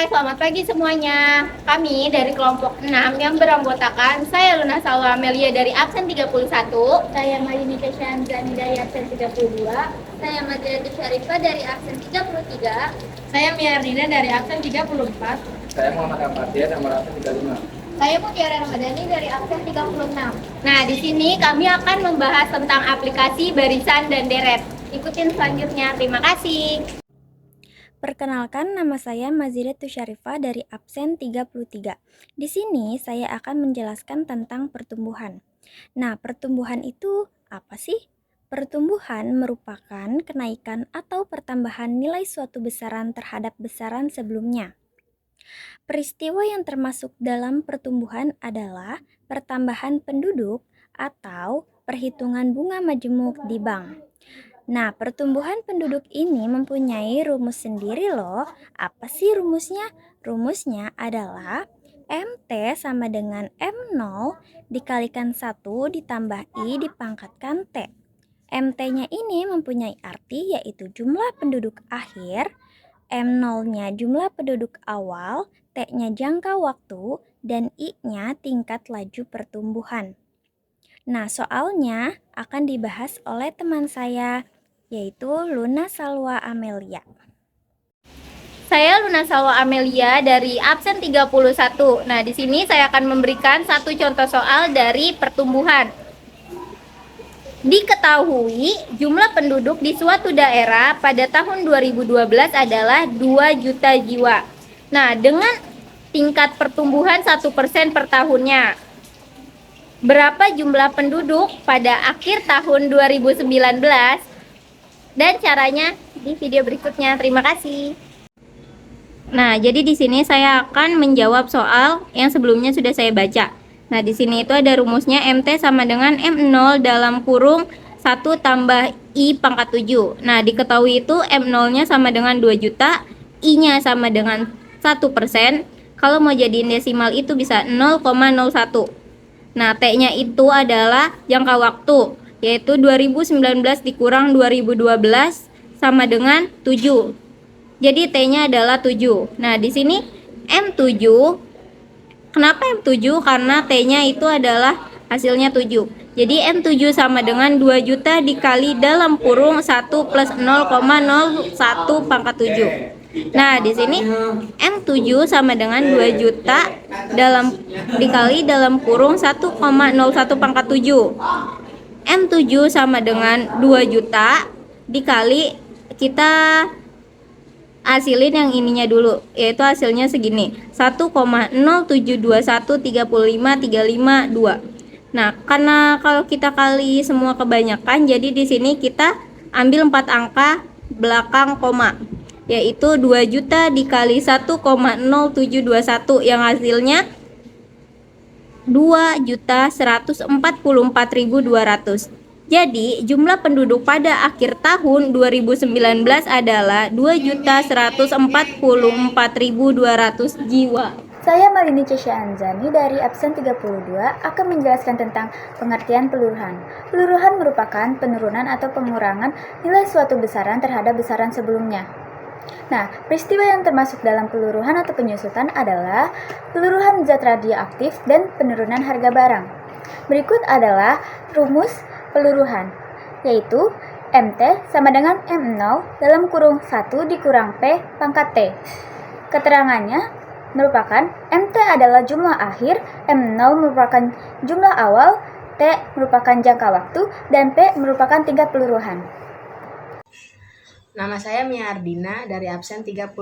Hai, selamat pagi semuanya. Kami dari kelompok 6 yang beranggotakan saya Luna Salwa Amelia dari absen 31, saya Mayuni Kesyanzani dari absen 32, saya Madriati Syarifah dari absen 33, saya Miardina dari absen 34, Saya Muhammad Ahmadiyah nomor absen 35. saya Mutiara Ramadhani dari absen 36. Nah, di sini kami akan membahas tentang aplikasi barisan dan deret. Ikutin selanjutnya. Terima kasih. Perkenalkan, nama saya Mazira Tusyarifah dari absen 33. Di sini saya akan menjelaskan tentang pertumbuhan. Nah, pertumbuhan itu apa sih? Pertumbuhan merupakan kenaikan atau pertambahan nilai suatu besaran terhadap besaran sebelumnya. Peristiwa yang termasuk dalam pertumbuhan adalah pertambahan penduduk atau perhitungan bunga majemuk di bank. Nah, pertumbuhan penduduk ini mempunyai rumus sendiri loh. Apa sih rumusnya? Rumusnya adalah MT sama dengan M0 dikalikan 1 ditambah I dipangkatkan T. MT-nya ini mempunyai arti yaitu jumlah penduduk akhir, M0-nya jumlah penduduk awal, T-nya jangka waktu, dan I-nya tingkat laju pertumbuhan. Nah, soalnya akan dibahas oleh teman saya, yaitu Luna Salwa Amelia. Saya Luna Salwa Amelia dari absen 31. Nah, di sini saya akan memberikan satu contoh soal dari pertumbuhan. Diketahui jumlah penduduk di suatu daerah pada tahun 2012 adalah 2 juta jiwa. Nah, dengan tingkat pertumbuhan 1% per tahunnya, berapa jumlah penduduk pada akhir tahun 2019? Dan caranya di video berikutnya. Terima kasih. Nah, jadi di sini saya akan menjawab soal yang sebelumnya sudah saya baca. Nah, di sini itu ada rumusnya MT sama dengan M0 dalam kurung 1 tambah I pangkat 7. Nah, diketahui itu M0-nya sama dengan 2 juta, I-nya sama dengan 1%. Kalau mau jadiin desimal itu bisa 0,01. Nah, T-nya itu adalah jangka waktu, yaitu 2019 dikurang 2012 sama dengan 7. Jadi T-nya adalah 7. Nah, di sini M7. Kenapa M7? Karena T-nya itu adalah hasilnya 7. Jadi M7 sama dengan 2 juta dikali dalam kurung 1 plus 0,01 pangkat 7. Nah, di sini M7 sama dengan 2 juta dikali dalam kurung 1,01 pangkat 7. M7 sama dengan 2 juta dikali, kita hasilin yang ininya dulu, yaitu hasilnya segini, 1,072135352. Nah, karena kalau kita kali semua kebanyakan, jadi di sini kita ambil 4 angka belakang koma, yaitu 2 juta dikali 1,0721 yang hasilnya 2.144.200. Jadi, jumlah penduduk pada akhir tahun 2019 adalah 2.144.200 jiwa. Saya Malini Kesyanzani dari absen 32 akan menjelaskan tentang pengertian peluruhan. Peluruhan merupakan penurunan atau pengurangan nilai suatu besaran terhadap besaran sebelumnya. Nah, peristiwa yang termasuk dalam peluruhan atau penyusutan adalah peluruhan zat radioaktif dan penurunan harga barang. Berikut adalah rumus peluruhan, yaitu MT sama dengan M0 dalam kurung 1 dikurang P pangkat T. Keterangannya merupakan MT adalah jumlah akhir, M0 merupakan jumlah awal, T merupakan jangka waktu, dan P merupakan tingkat peluruhan. Nama saya Miardina dari absen 34.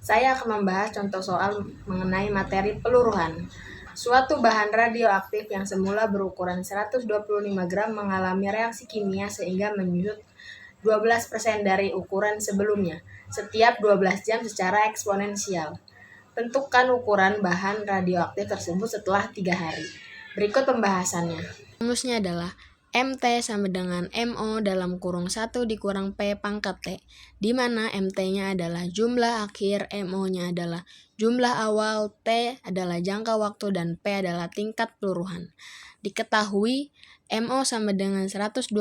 Saya akan membahas contoh soal mengenai materi peluruhan. Suatu bahan radioaktif yang semula berukuran 125 gram mengalami reaksi kimia sehingga menyusut 12% dari ukuran sebelumnya setiap 12 jam secara eksponensial. Tentukan ukuran bahan radioaktif tersebut setelah 3 hari. Berikut pembahasannya. Rumusnya adalah MT sama dengan MO dalam kurung 1 dikurang P pangkat T, di mana MT-nya adalah jumlah akhir, MO-nya adalah jumlah awal, T adalah jangka waktu, dan P adalah tingkat peluruhan. Diketahui MO sama dengan 125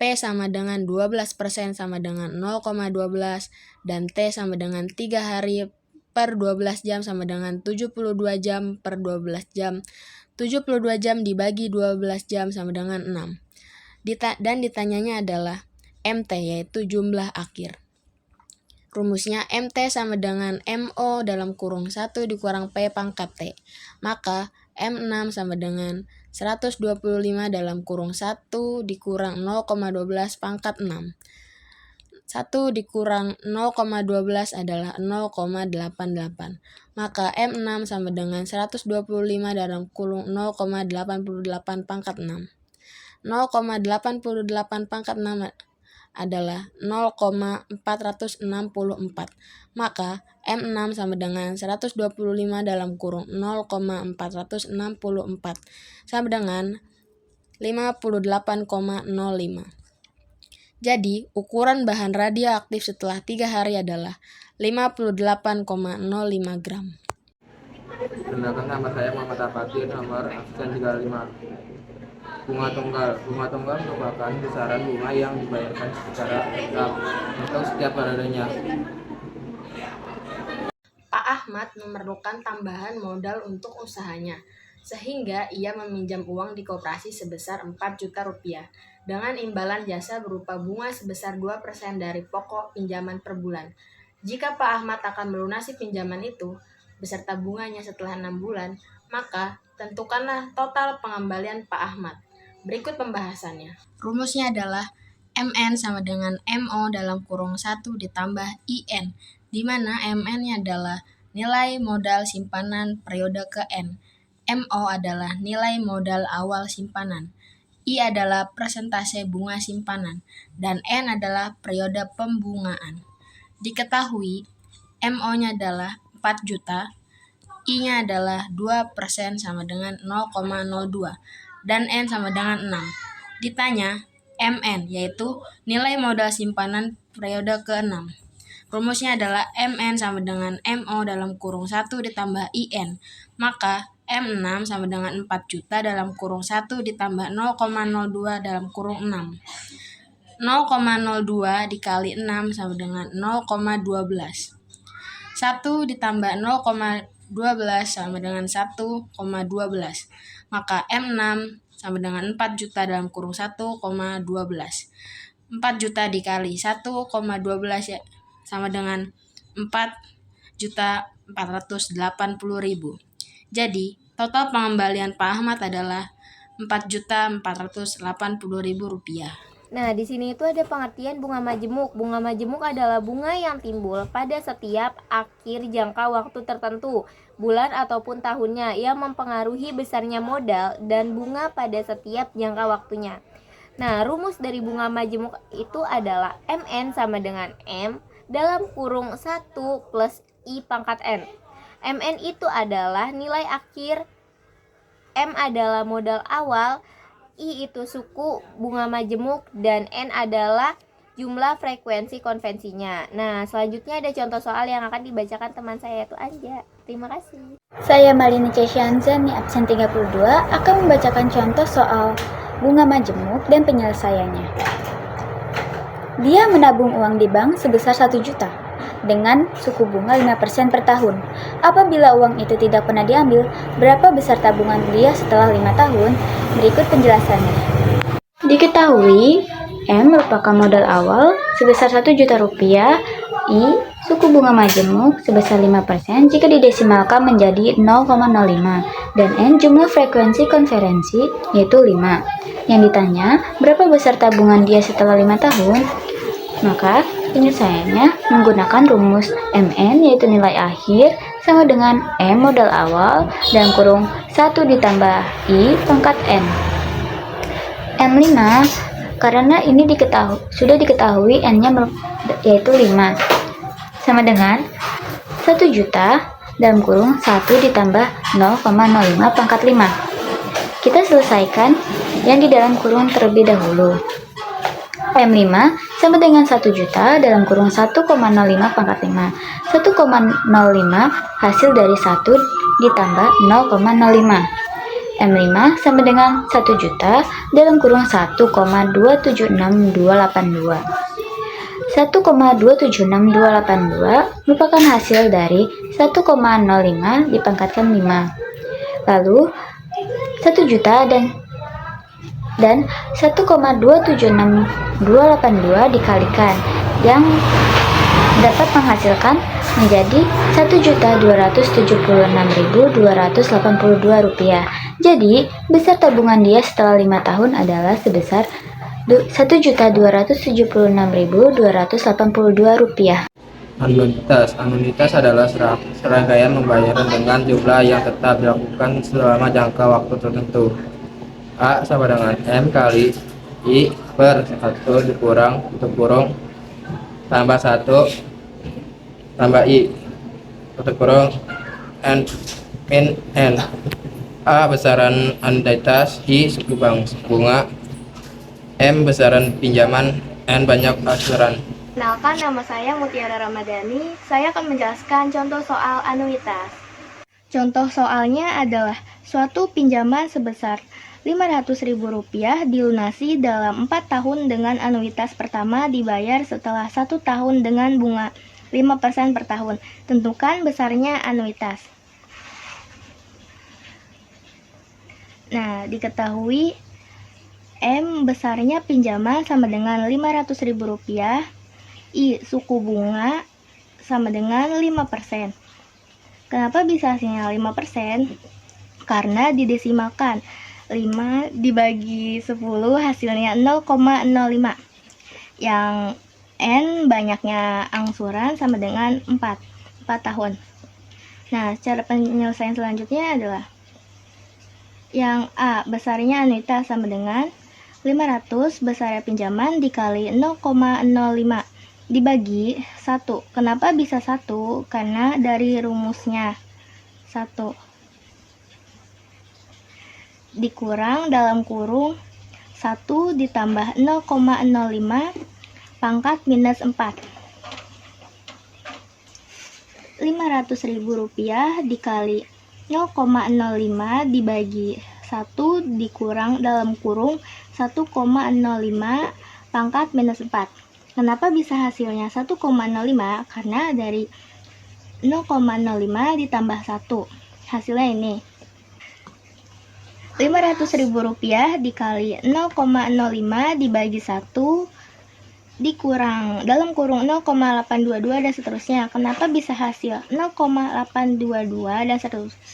P sama dengan 12% sama dengan 0,12, dan T sama dengan 3 hari per 12 jam sama dengan 72 jam per 12 jam. 72 jam dibagi 12 jam sama dengan 6. Dan ditanyanya adalah MT, yaitu jumlah akhir. Rumusnya MT sama dengan MO dalam kurung 1 dikurang P pangkat T. Maka M6 sama dengan 125 dalam kurung 1 dikurang 0,12 pangkat 6. 1 dikurang 0,12 adalah 0,88. Maka M6 sama dengan 125 dalam kurung 0,88 pangkat 6. 0,88 pangkat 6 adalah 0,464. Maka M6 sama dengan 125 dalam kurung 0,464 sama dengan 58,05. Jadi, ukuran bahan radioaktif setelah 3 hari adalah 58,05 gram. Perkenalkan, nama saya Muhammad Al-Fatih, nomor absen 35. Bunga tunggal merupakan besaran bunga yang dibayarkan secara tetap untuk setiap periodenya. Pak Ahmad memerlukan tambahan modal untuk usahanya, sehingga ia meminjam uang di koperasi sebesar 4 juta rupiah dengan imbalan jasa berupa bunga sebesar 2% dari pokok pinjaman per bulan. Jika Pak Ahmad akan melunasi pinjaman itu beserta bunganya setelah 6 bulan, maka tentukanlah total pengembalian Pak Ahmad. Berikut pembahasannya. Rumusnya adalah MN sama dengan MO dalam kurung 1 ditambah IN, di mana MN-nya adalah nilai modal simpanan periode ke N. MO adalah nilai modal awal simpanan. I adalah persentase bunga simpanan, dan N adalah periode pembungaan. Diketahui, MO-nya adalah 4 juta, I-nya adalah 2% sama dengan 0,02, dan N sama dengan 6. Ditanya MN, yaitu nilai modal simpanan periode ke-6. Rumusnya adalah MN sama dengan MO dalam kurung 1 ditambah IN. Maka M6 sama dengan 4 juta dalam kurung 1 ditambah 0,02 dalam kurung 6. 0,02 dikali 6 sama dengan 0,12. 1 ditambah 0,12 sama dengan 1,12. Maka M6 sama dengan 4 juta dalam kurung 1,12. 4 juta dikali 1,12 ya, sama dengan 4.480.000. Jadi, total pengembalian Pak Ahmad adalah Rp4.480.000. Nah, di sini itu ada pengertian bunga majemuk. Bunga majemuk adalah bunga yang timbul pada setiap akhir jangka waktu tertentu, bulan ataupun tahunnya, yang mempengaruhi besarnya modal dan bunga pada setiap jangka waktunya. Nah, rumus dari bunga majemuk itu adalah MN sama dengan M dalam kurung 1 plus I pangkat N. MN itu adalah nilai akhir, M adalah modal awal, I itu suku bunga majemuk, dan N adalah jumlah frekuensi konvensinya. Nah, selanjutnya ada contoh soal yang akan dibacakan teman saya, yaitu Anja. Terima kasih. Saya Malini Cesyanzani, absen 32, akan membacakan contoh soal bunga majemuk dan penyelesaiannya. Dia menabung uang di bank sebesar 1 juta dengan suku bunga 5% per tahun. Apabila uang itu tidak pernah diambil, berapa besar tabungan dia setelah 5 tahun? Berikut penjelasannya. Diketahui, M merupakan modal awal sebesar 1 juta rupiah, I suku bunga majemuk sebesar 5% jika didesimalkan menjadi 0,05, dan N jumlah frekuensi konferensi yaitu 5. Yang ditanya, berapa besar tabungan dia setelah 5 tahun? Maka penyelesaiannya menggunakan rumus MN, yaitu nilai akhir sama dengan M modal awal dan kurung 1 ditambah I pangkat N. N5, karena ini sudah diketahui N-nya yaitu 5, sama dengan 1 juta dalam kurung 1 ditambah 0,05 pangkat 5. Kita selesaikan yang di dalam kurung terlebih dahulu. M5 sama dengan 1 juta dalam kurung 1,05 pangkat 5. 1,05 hasil dari 1 ditambah 0,05. M5 sama dengan 1 juta dalam kurung 1,276282. 1,276282 merupakan hasil dari 1,05 dipangkatkan 5. Lalu 1 juta dan 1,276282 dikalikan yang dapat menghasilkan menjadi Rp1.276.282. Jadi, besar tabungan dia setelah 5 tahun adalah sebesar Rp1.276.282. Anuitas adalah serangkaian pembayaran dengan jumlah yang tetap dilakukan selama jangka waktu tertentu. A sama dengan M kali I per 1 dikurang tutup kurung tambah 1 tambah I tutup kurung N min N. A besaran anuitas, I suku bunga, M besaran pinjaman, N banyak asuran. Kenalkan, nama saya Mutiara Ramadhani. Saya akan menjelaskan contoh soal anuitas. Contoh soalnya adalah suatu pinjaman sebesar Rp500.000 dilunasi dalam 4 tahun dengan anuitas pertama dibayar setelah 1 tahun dengan bunga 5% per tahun. Tentukan besarnya anuitas. Nah, diketahui M besarnya pinjaman sama dengan Rp500.000, I suku bunga sama dengan 5%. Kenapa bisa hasilnya 5%? Karena didesimalkan. 5 dibagi 10 hasilnya 0,05. Yang N banyaknya angsuran sama dengan 4 tahun. Nah, cara penyelesaian selanjutnya adalah yang A besarnya anuitas sama dengan 500 besarnya pinjaman dikali 0,05 dibagi 1. Kenapa bisa 1? Karena dari rumusnya 1 dikurang dalam kurung 1 ditambah 0,05 pangkat minus 4. Rp500.000 dikali 0,05 dibagi 1 dikurang dalam kurung 1,05 pangkat minus 4. Kenapa bisa hasilnya 1,05? Karena dari 0,05 ditambah 1. Hasilnya ini. Rp500.000 dikali 0,05 dibagi 1 dikurang dalam kurung 0,822 dan seterusnya. Kenapa bisa hasil 0,822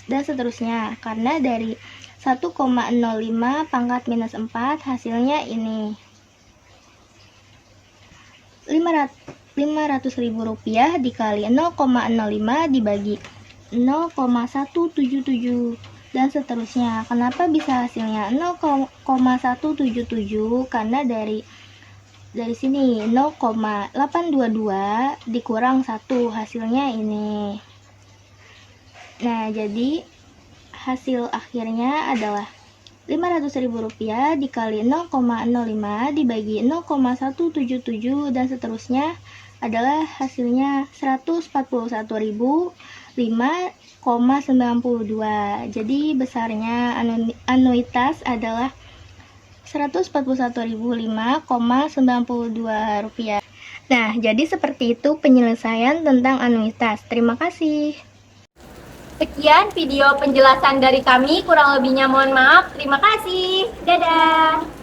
dan seterusnya? Karena dari 1,05 pangkat minus 4 hasilnya ini. Rp500.000 dikali 0,05 dibagi 0,177 dan seterusnya. Kenapa bisa hasilnya 0,177? Karena dari sini 0,822 dikurang 1 hasilnya ini. Nah, jadi hasil akhirnya adalah Rp500.000 dikali 0,05 dibagi 0,177 dan seterusnya adalah hasilnya 141.005,92. Jadi besarnya anuitas adalah Rp141.005,92. Nah, jadi seperti itu penyelesaian tentang anuitas. Terima kasih. Sekian video penjelasan dari kami, kurang lebihnya mohon maaf. Terima kasih. Dadah.